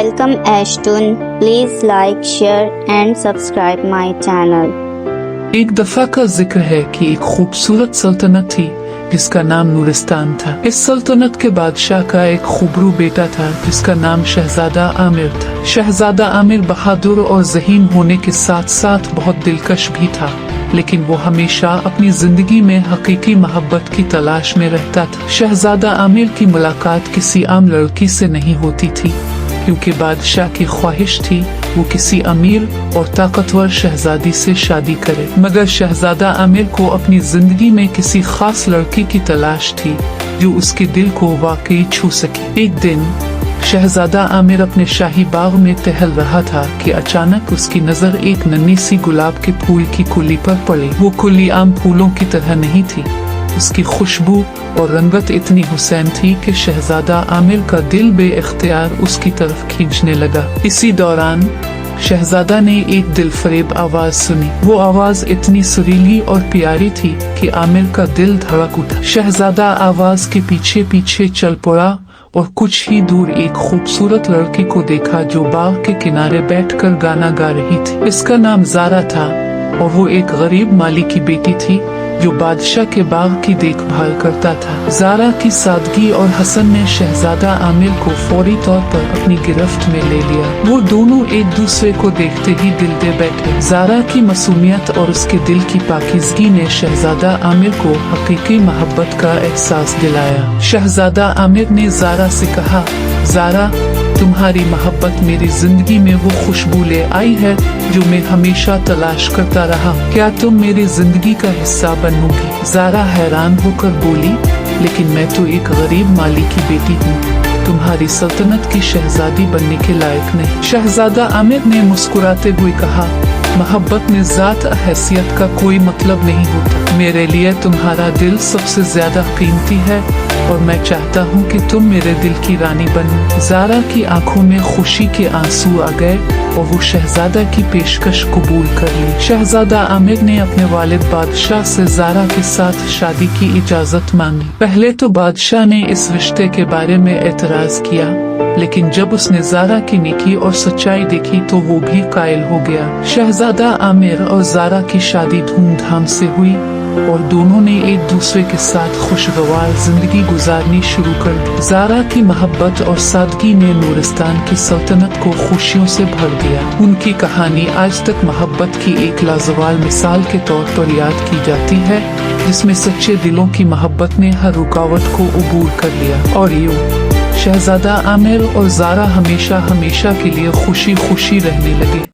Welcome Ashtun. Please like, share and subscribe my channel. एक दफा का जिक्र है कि एक खूबसूरत सल्तनत थी जिसका नाम नूरिस्तान था। इस सल्तनत के बादशाह का एक खूबरू बेटा था जिसका नाम शहजादा आमिर था। शहजादा आमिर बहादुर और ज़हीन होने के साथ साथ बहुत दिलकश भी था, लेकिन वो हमेशा अपनी जिंदगी में हकीकी मोहब्बत की तलाश में रहता था। शहजादा आमिर की मुलाकात किसी आम लड़की से नहीं होती थी, क्योंकि बादशाह की ख्वाहिश थी वो किसी अमीर और ताकतवर शहजादी से शादी करे। मगर शहजादा आमिर को अपनी जिंदगी में किसी खास लड़की की तलाश थी जो उसके दिल को वाकई छू सके। एक दिन शहजादा आमिर अपने शाही बाग में टहल रहा था कि अचानक उसकी नजर एक नन्ही सी गुलाब के फूल की कुली पर पड़ी। वो कुली आम फूलों की तरह नहीं थी, उसकी खुशबू और रंगत इतनी हुसैन थी कि शहजादा आमिर का दिल बेइख्तियार उसकी तरफ खींचने लगा। इसी दौरान शहजादा ने एक दिलफरेब आवाज सुनी। वो आवाज इतनी सुरीली और प्यारी थी कि आमिर का दिल धड़क उठा। शहजादा आवाज के पीछे पीछे चल पड़ा और कुछ ही दूर एक खूबसूरत लड़की को देखा जो बाग के किनारे बैठकर गाना गा रही थी। इसका नाम ज़ारा था और वो एक गरीब माली की बेटी थी जो बादशाह के बाग की देखभाल करता था। ज़ारा की सादगी और हसन ने शहजादा आमिर को फौरी तौर पर अपनी गिरफ्त में ले लिया। वो दोनों एक दूसरे को देखते ही दिल दे बैठे। ज़ारा की मासूमियत और उसके दिल की पाकीज़गी ने शहजादा आमिर को हकीकी मोहब्बत का एहसास दिलाया। शहजादा आमिर ने ज़ारा से कहा, ज़ारा, तुम्हारी मोहब्बत मेरी जिंदगी में वो खुशबू ले आई है जो मैं हमेशा तलाश करता रहा। क्या तुम मेरी जिंदगी का हिस्सा बनोगी? ज़ारा हैरान होकर बोली, लेकिन मैं तो एक गरीब माली की बेटी हूँ, तुम्हारी सल्तनत की शहजादी बनने के लायक नहीं। शहजादा आमिर ने मुस्कुराते हुए कहा, मोहब्बत में जात हैसियत का कोई मतलब नहीं होता। मेरे लिए तुम्हारा दिल सबसे ज्यादा कीमती है और मैं चाहता हूँ कि तुम मेरे दिल की रानी बनो। ज़ारा की आंखों में खुशी के आंसू आ गए और वो शहजादा की पेशकश कबूल कर ली। शहजादा आमिर ने अपने वालिद बादशाह से ज़ारा के साथ शादी की इजाजत मांगी। पहले तो बादशाह ने इस रिश्ते के बारे में एतराज किया, लेकिन जब उसने ज़ारा की नेकी और सच्चाई देखी तो वो भी कायल हो गया। शहजादा आमिर और ज़ारा की शादी धूमधाम से हुई और दोनों ने एक दूसरे के साथ खुशगवार जिंदगी गुजारनी शुरू कर दी। ज़ारा की मोहब्बत और सादगी ने नूरिस्तान की सल्तनत को खुशियों से भर दिया। उनकी कहानी आज तक मोहब्बत की एक लाजवाल मिसाल के तौर पर याद की जाती है, जिसमें सच्चे दिलों की मोहब्बत ने हर रुकावट को अबूर कर लिया। और यूं शहजादा आमिर और ज़ारा हमेशा हमेशा के लिए खुशी खुशी रहने लगे।